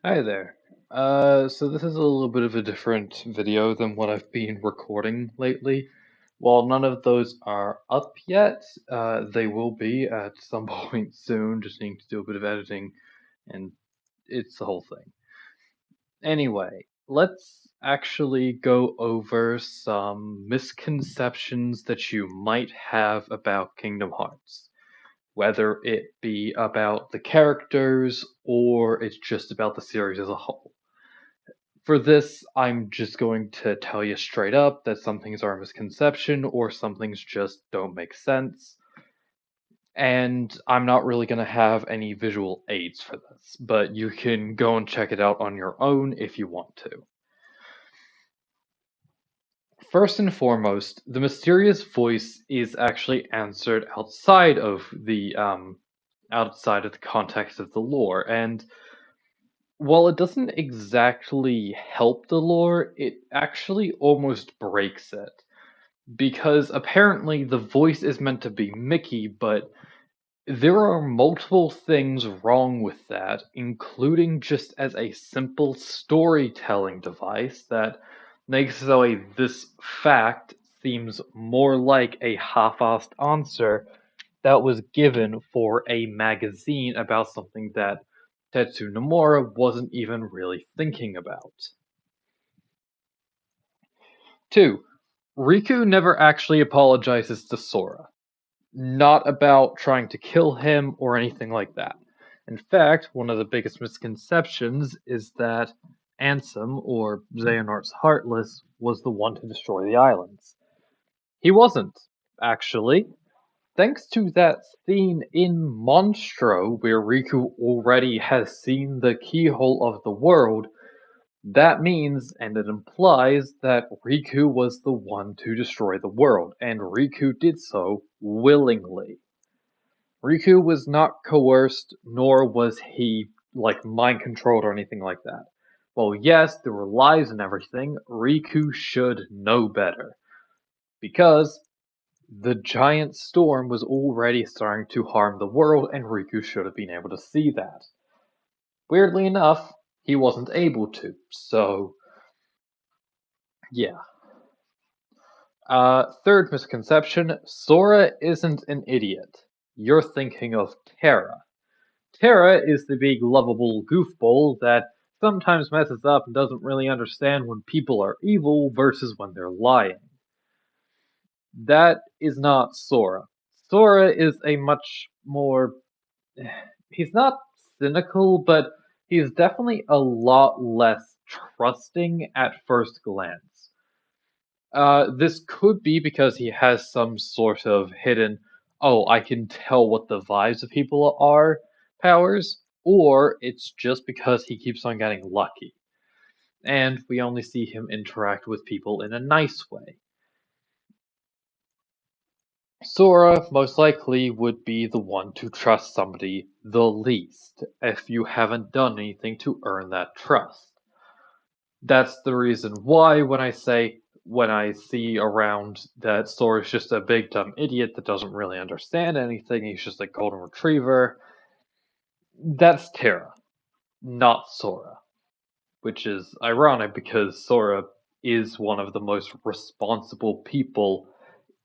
Hi there. So this is a little bit of a different video than what I've been recording lately. While none of those are up yet, they will be at some point soon. Just need to do a bit of editing, and it's the whole thing. Anyway, let's actually go over some misconceptions that you might have about Kingdom Hearts, whether it be about the characters or it's just about the series as a whole. For this, I'm just going to tell you straight up that some things are a misconception or some things just don't make sense. And I'm not really going to have any visual aids for this, but you can go and check it out on your own if you want to. First and foremost, the mysterious voice is actually answered outside of the context of the lore, and while it doesn't exactly help the lore, it actually almost breaks it. Because apparently the voice is meant to be Mickey, but there are multiple things wrong with that, including just as a simple storytelling device that makes this fact seems more like a half-assed answer that was given for a magazine about something that Tetsu Nomura wasn't even really thinking about. 2. Riku never actually apologizes to Sora. Not about trying to kill him or anything like that. In fact, one of the biggest misconceptions is that Ansem, or Xehanort's Heartless, was the one to destroy the islands. He wasn't, actually. Thanks to that scene in Monstro, where Riku already has seen the keyhole of the world, that means, and it implies, that Riku was the one to destroy the world, and Riku did so willingly. Riku was not coerced, nor was he, mind controlled or anything like that. Well, yes, there were lies and everything, Riku should know better. Because the giant storm was already starting to harm the world, and Riku should have been able to see that. Weirdly enough, he wasn't able to, so yeah. Third misconception, Sora isn't an idiot. You're thinking of Terra. Terra is the big lovable goofball that sometimes messes up and doesn't really understand when people are evil versus when they're lying. That is not Sora. Sora is a much more. He's not cynical, but he's definitely a lot less trusting at first glance. This could be because he has some sort of hidden, oh, I can tell what the vibes of people are powers, or it's just because he keeps on getting lucky. And we only see him interact with people in a nice way. Sora most likely would be the one to trust somebody the least if you haven't done anything to earn that trust. That's the reason why when I see around that Sora's just a big dumb idiot that doesn't really understand anything, he's just a golden retriever. That's Terra, not Sora. Which is ironic because Sora is one of the most responsible people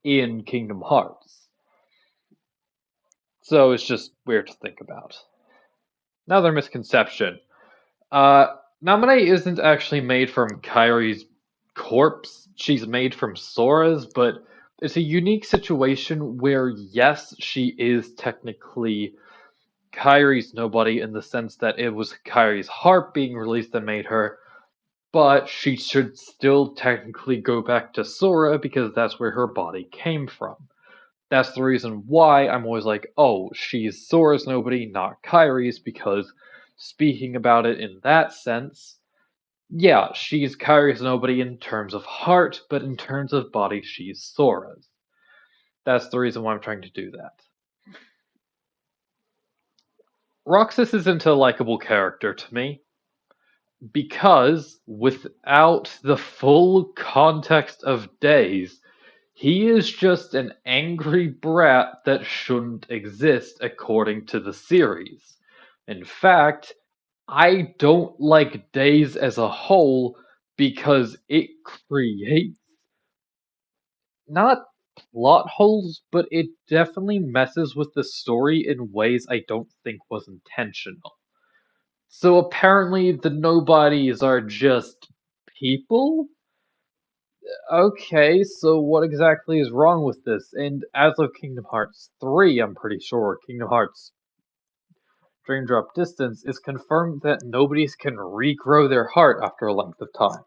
in Kingdom Hearts. So it's just weird to think about. Another misconception. Uh, Naminé isn't actually made from Kairi's corpse. She's made from Sora's, but it's a unique situation where, yes, she is technically Kairi's nobody in the sense that it was Kairi's heart being released that made her, but she should still technically go back to Sora because that's where her body came from. That's the reason why I'm always like, oh, she's Sora's nobody, not Kairi's, because speaking about it in that sense, yeah, she's Kairi's nobody in terms of heart, but in terms of body, she's Sora's. That's the reason why I'm trying to do that. Roxas isn't a likable character to me, because without the full context of Days, he is just an angry brat that shouldn't exist according to the series. In fact, I don't like Days as a whole because it creates not plot holes, but it definitely messes with the story in ways I don't think was intentional. So apparently the nobodies are just people? Okay, so what exactly is wrong with this? And as of Kingdom Hearts 3, I'm pretty sure, Kingdom Hearts Dream Drop Distance is confirmed that nobodies can regrow their heart after a length of time.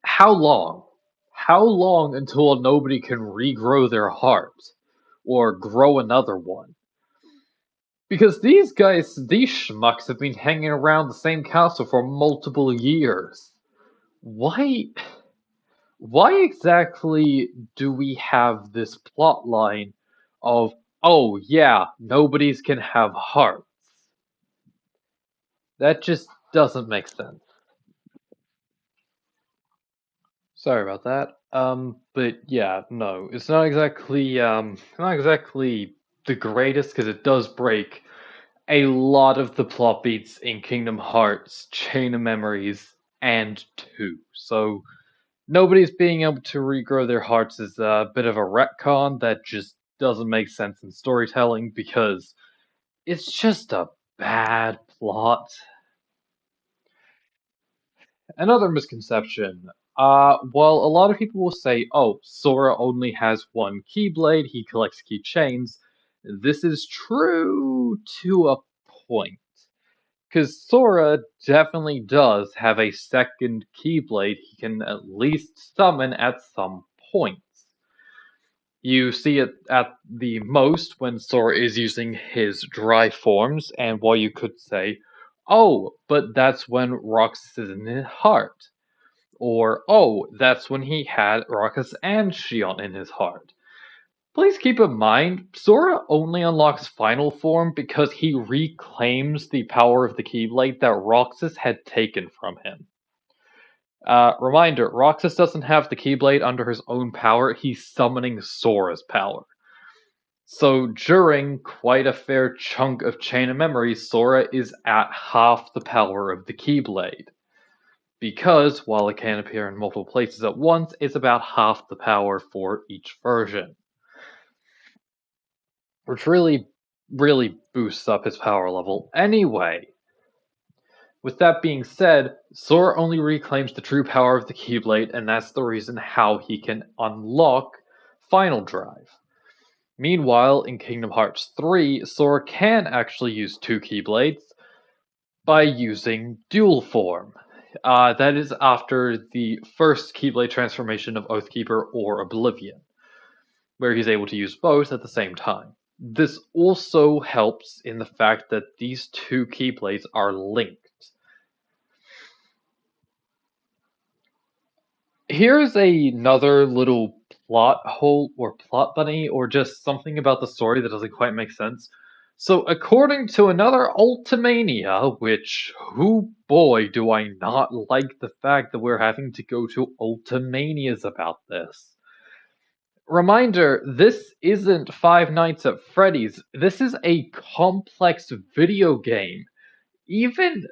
How long? How long until a nobody can regrow their heart? Or grow another one? Because these guys, these schmucks have been hanging around the same castle for multiple years. Why why exactly do we have this plot line of, oh yeah, nobodies can have hearts? That just doesn't make sense. Sorry about that. But yeah, no, it's not exactly the greatest because it does break a lot of the plot beats in Kingdom Hearts, Chain of Memories, and 2. So nobody's being able to regrow their hearts is a bit of a retcon that just doesn't make sense in storytelling because it's just a bad plot. Another misconception. While a lot of people will say, oh, Sora only has one Keyblade, he collects keychains, this is true to a point. Because Sora definitely does have a second Keyblade he can at least summon at some points. You see it at the most when Sora is using his dry forms, and while you could say, oh, but that's when Roxas is in his heart. Or, oh, that's when he had Roxas and Xion in his heart. Please keep in mind, Sora only unlocks final form because he reclaims the power of the Keyblade that Roxas had taken from him. Reminder, Roxas doesn't have the Keyblade under his own power, he's summoning Sora's power. So during quite a fair chunk of Chain of Memories, Sora is at half the power of the Keyblade. Because, while it can appear in multiple places at once, it's about half the power for each version. Which really boosts up his power level anyway. With that being said, Sora only reclaims the true power of the Keyblade, and that's the reason how he can unlock Final Drive. Meanwhile, in Kingdom Hearts 3, Sora can actually use two Keyblades by using Dual Form. That is after the first Keyblade transformation of Oathkeeper or Oblivion, where he's able to use both at the same time. This also helps in the fact that these two Keyblades are linked. Here's another little plot hole or plot bunny or just something about the story that doesn't quite make sense. So, according to another Ultimania, which, who boy, do I not like the fact that we're having to go to Ultimanias about this. Reminder, this isn't Five Nights at Freddy's. This is a complex video game. Even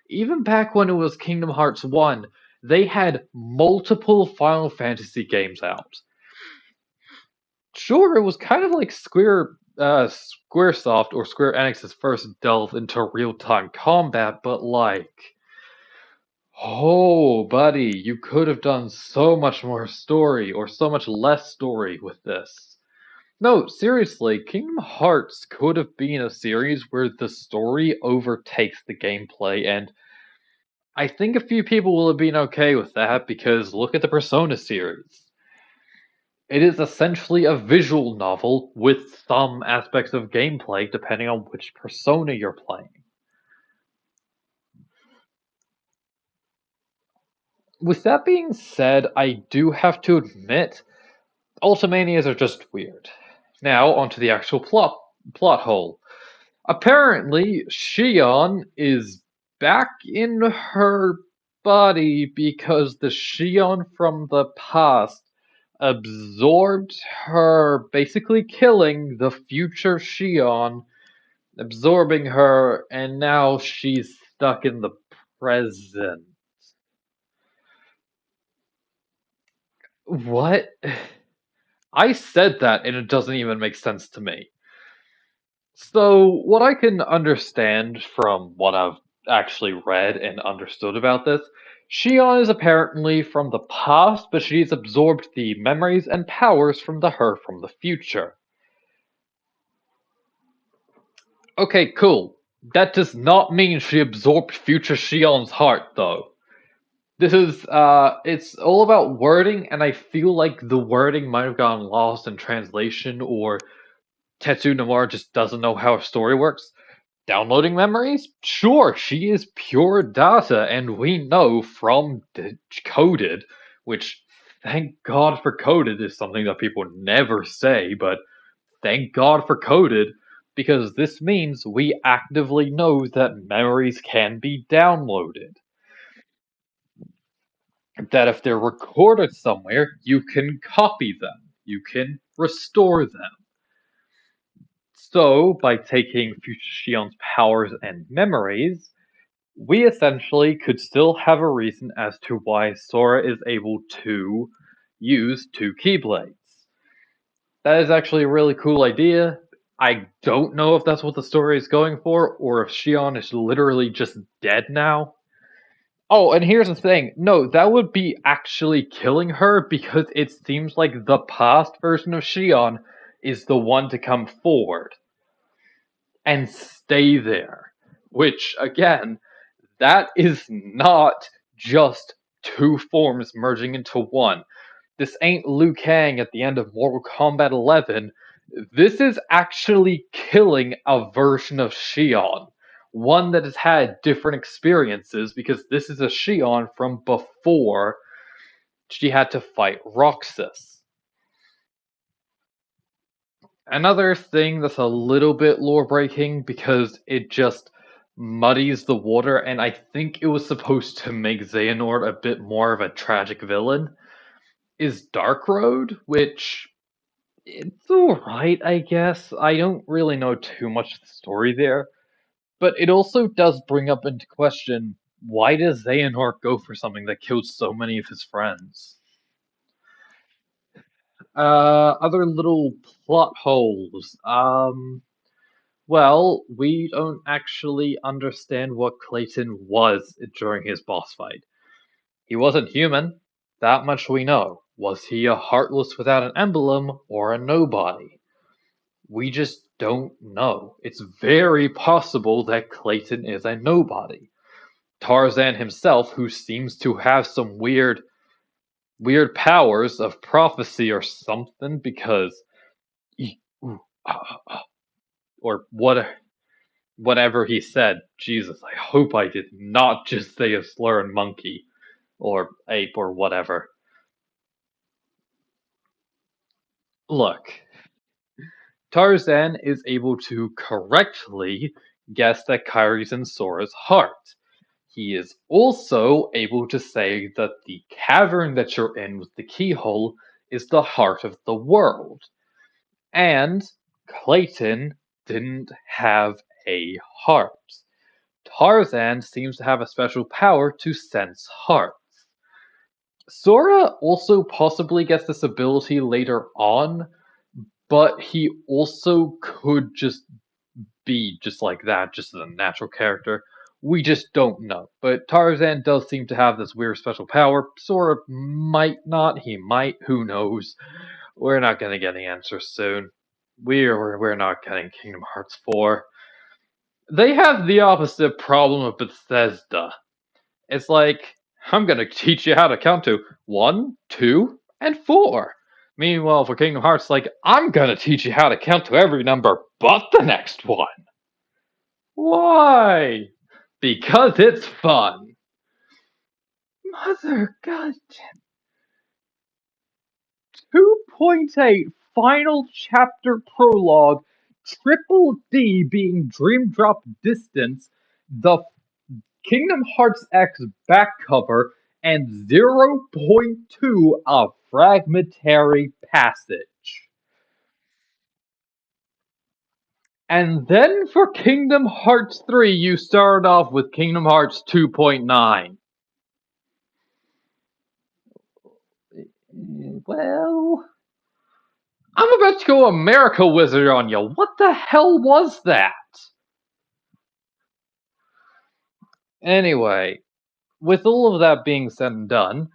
even back when it was Kingdom Hearts 1, they had multiple Final Fantasy games out. Sure, it was kind of like Squaresoft or Square Enix's first delve into real-time combat, but like, oh, buddy, you could have done so much more story or so much less story with this. No, seriously, Kingdom Hearts could have been a series where the story overtakes the gameplay, and I think a few people will have been okay with that because look at the Persona series. It is essentially a visual novel with some aspects of gameplay depending on which persona you're playing. With that being said, I do have to admit, Ultimanias are just weird. Now, onto the actual plot hole. Apparently, Xion is back in her body because the Xion from the past absorbed her, basically killing the future Xion absorbing her, and now she's stuck in the present. What? I said that, and it doesn't even make sense to me. So, what I can understand from what I've actually read and understood about this, Shion is apparently from the past, but she's absorbed the memories and powers from the her from the future. Okay, cool. That does not mean she absorbed future Shion's heart, though. It's all about wording, and I feel like the wording might have gotten lost in translation, or Tetsu Nomura just doesn't know how a story works. Downloading memories? Sure, she is pure data, and we know from Coded, which thank God for Coded is something that people never say, but thank God for Coded, because this means we actively know that memories can be downloaded. That if they're recorded somewhere, you can copy them, you can restore them. So, by taking Fushion's powers and memories, we essentially could still have a reason as to why Sora is able to use two Keyblades. That is actually a really cool idea. I don't know if that's what the story is going for, or if Shion is literally just dead now. Oh, and here's the thing. No, that would be actually killing her because it seems like the past version of Shion is the one to come forward and stay there. Which, again, that is not just two forms merging into one. This ain't Liu Kang at the end of Mortal Kombat 11. This is actually killing a version of Shion. One that has had different experiences because this is a Shion from before she had to fight Roxas. Another thing that's a little bit lore breaking because it just muddies the water, and I think it was supposed to make Xehanort a bit more of a tragic villain, is Dark Road, which it's alright, I guess. I don't really know too much of the story there, but it also does bring up into question why does Xehanort go for something that killed so many of his friends? Other little plot holes. Well, we don't actually understand what Clayton was during his boss fight. He wasn't human, that much we know. Was he a heartless without an emblem or a nobody? We just don't know. It's very possible that Clayton is a nobody. Tarzan himself, who seems to have some weird powers of prophecy or something, because or whatever he said. Jesus, I hope I did not just say a slur in monkey or ape or whatever. Look, Tarzan is able to correctly guess that Kyrie's in Sora's heart. He is also able to say that the cavern that you're in with the keyhole is the heart of the world. And Clayton didn't have a heart. Tarzan seems to have a special power to sense hearts. Sora also possibly gets this ability later on, but he also could just be just like that, just as a natural character. We just don't know. But Tarzan does seem to have this weird special power. Sora might not, he might, who knows. We're not gonna get any answers soon. We're not getting Kingdom Hearts 4. They have the opposite problem of Bethesda. It's like, I'm gonna teach you how to count to 1, 2, and 4. Meanwhile, for Kingdom Hearts, like, I'm gonna teach you how to count to every number but the next one. Why? Because it's fun. Mother God. 2.8 Final Chapter Prologue, Triple D being Dream Drop Distance, the Kingdom Hearts X back cover, and 0.2 of Fragmentary Passage. And then for Kingdom Hearts 3, you start off with Kingdom Hearts 2.9. Well, I'm about to go America Wizard on you. What the hell was that? Anyway, with all of that being said and done,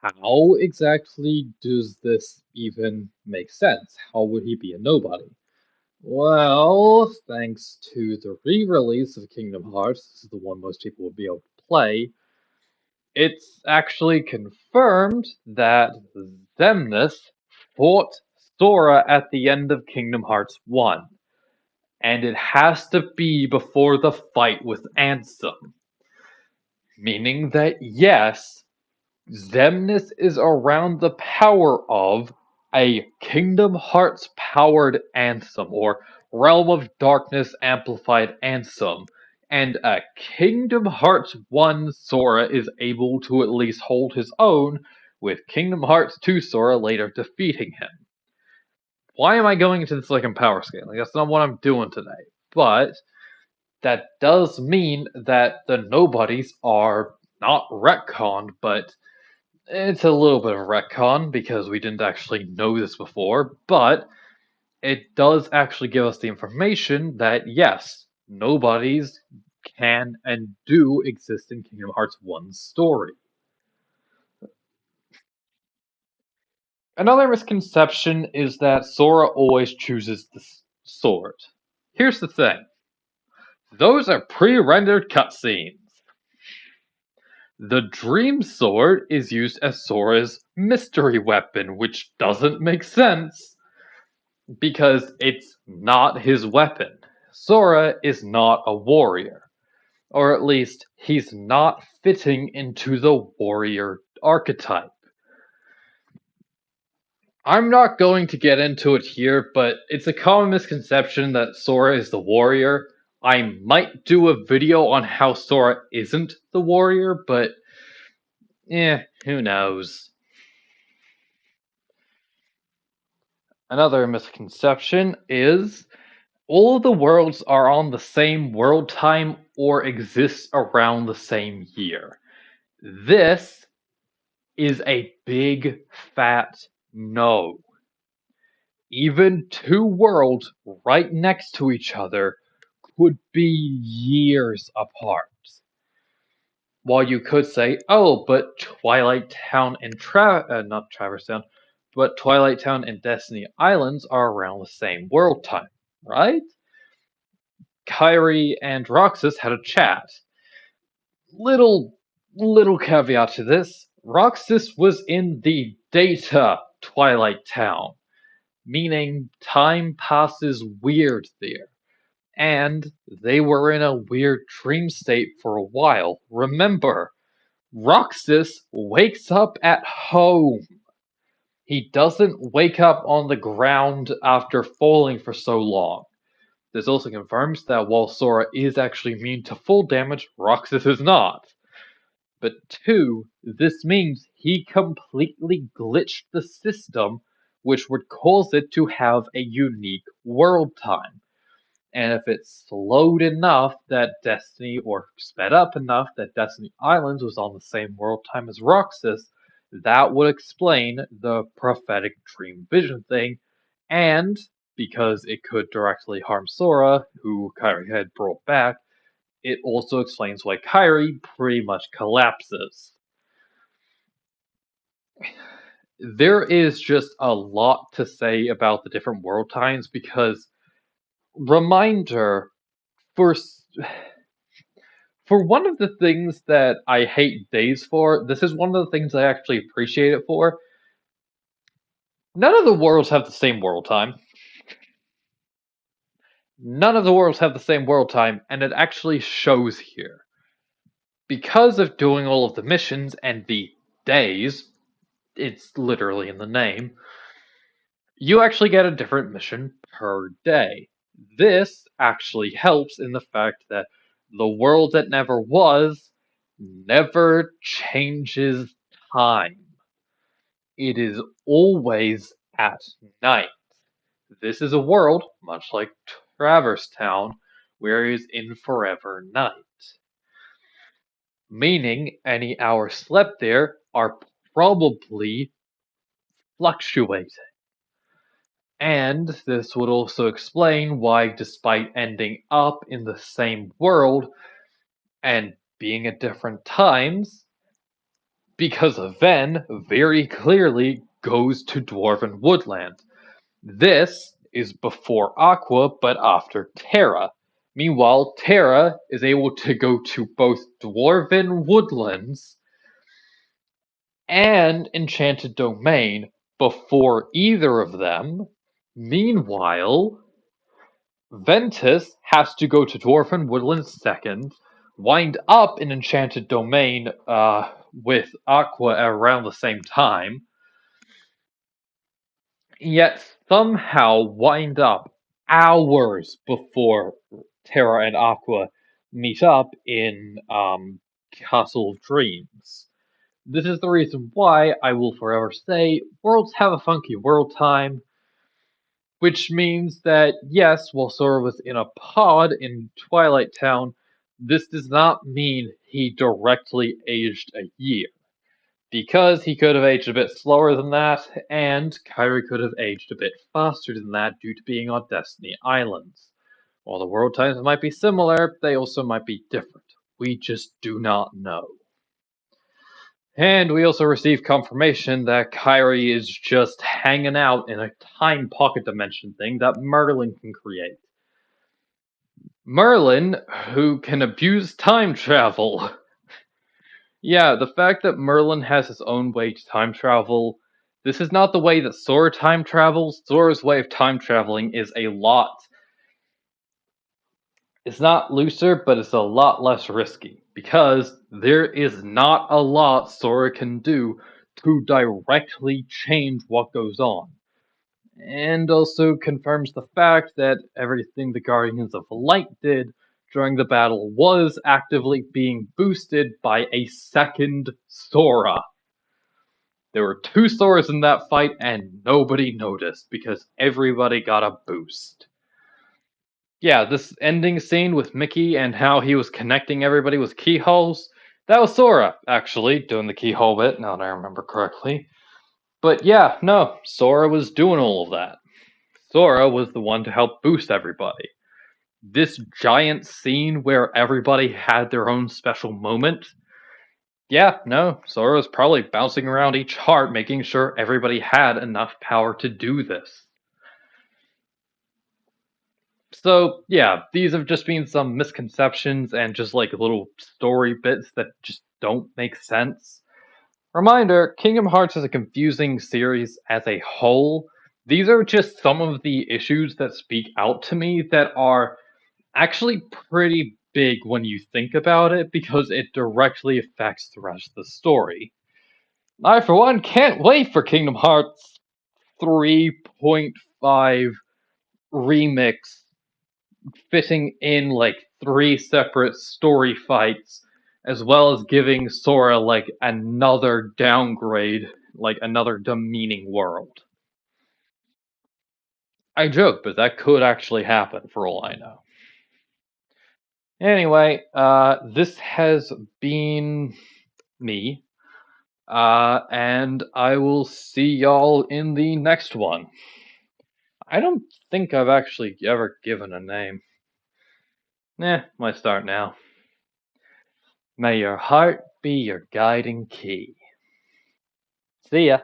how exactly does this even make sense? How would he be a nobody? Well, thanks to the re-release of Kingdom Hearts, this is the one most people would be able to play, it's actually confirmed that Xemnas fought Sora at the end of Kingdom Hearts 1. And it has to be before the fight with Ansem. Meaning that yes, Xemnas is around the power of a Kingdom Hearts powered Ansem, or Realm of Darkness amplified Ansem, and a Kingdom Hearts 1 Sora is able to at least hold his own, with Kingdom Hearts 2 Sora later defeating him. Why am I going into this like in power scaling? That's not what I'm doing today. But that does mean that the nobodies are not retconned, but it's a little bit of retcon because we didn't actually know this before, but it does actually give us the information that yes, nobodies can and do exist in Kingdom Hearts 1's story. Another misconception is that Sora always chooses the sword. Here's the thing. Those are pre-rendered cutscenes. The Dream Sword is used as Sora's mystery weapon, which doesn't make sense because it's not his weapon. Sora is not a warrior, or at least he's not fitting into the warrior archetype. I'm not going to get into it here, but it's a common misconception that Sora is the warrior. I might do a video on how Sora isn't the warrior, but who knows. Another misconception is all of the worlds are on the same world time or exist around the same year. This is a big fat no. Even two worlds right next to each other could be years apart. While you could say, oh, but Twilight Town and not Traverse Town, but Twilight Town and Destiny Islands are around the same world time, right? Kairi and Roxas had a chat. Little caveat to this. Roxas was in the data Twilight Town, meaning time passes weird there. And they were in a weird dream state for a while. Remember, Roxas wakes up at home. He doesn't wake up on the ground after falling for so long. This also confirms that while Sora is actually immune to full damage, Roxas is not. But 2, this means he completely glitched the system, which would cause it to have a unique world time. And if it slowed enough that Destiny, or sped up enough that Destiny Islands was on the same world time as Roxas, that would explain the prophetic dream vision thing, and because it could directly harm Sora, who Kairi had brought back, it also explains why Kairi pretty much collapses. There is just a lot to say about the different world times because, reminder, for one of the things that I hate Days for, this is one of the things I actually appreciate it for. None of the worlds have the same world time. None of the worlds have the same world time, and it actually shows here. Because of doing all of the missions and the days, it's literally in the name, you actually get a different mission per day. This actually helps in the fact that the world that never was never changes time. It is always at night. This is a world, much like Traverse Town, where it is in forever night, meaning any hours slept there are probably fluctuating. And this would also explain why, despite ending up in the same world and being at different times, because Ven very clearly goes to Dwarven Woodland. This is before Aqua, but after Terra. Meanwhile, Terra is able to go to both Dwarven Woodlands and Enchanted Domain before either of them. Meanwhile, Ventus has to go to Dwarven Woodlands second, wind up in Enchanted Domain with Aqua around the same time, yet somehow wind up hours before Terra and Aqua meet up in Castle of Dreams. This is the reason why I will forever say worlds have a funky world time, which means that yes, while Sora was in a pod in Twilight Town, this does not mean he directly aged a year. Because he could have aged a bit slower than that, and Kairi could have aged a bit faster than that due to being on Destiny Islands. While the world times might be similar, they also might be different. We just do not know. And we also received confirmation that Kairi is just hanging out in a time pocket dimension thing that Merlin can create. Merlin, who can abuse time travel. Yeah, the fact that Merlin has his own way to time travel, this is not the way that Sora time travels. Sora's way of time traveling is a lot. It's not looser, but it's a lot less risky. Because there is not a lot Sora can do to directly change what goes on. And also confirms the fact that everything the Guardians of Light did during the battle was actively being boosted by a second Sora. There were two Soras in that fight, and nobody noticed because everybody got a boost. Yeah, this ending scene with Mickey and how he was connecting everybody with keyholes, that was Sora, actually, doing the keyhole bit, now that I remember correctly. But yeah, no, Sora was doing all of that. Sora was the one to help boost everybody. This giant scene where everybody had their own special moment, yeah, no, Sora was probably bouncing around each heart, making sure everybody had enough power to do this. So, yeah, these have just been some misconceptions and just like little story bits that just don't make sense. Reminder, Kingdom Hearts is a confusing series as a whole. These are just some of the issues that speak out to me that are actually pretty big when you think about it because it directly affects the rest of the story. I, for one, can't wait for Kingdom Hearts 3.5 remix fitting in like three separate story fights, as well as giving Sora like another downgrade, like another demeaning world. I joke, but that could actually happen for all I know. Anyway, this has been me, and I will see y'all in the next one. I don't think I've actually ever given a name. Might start now. May your heart be your guiding key. See ya.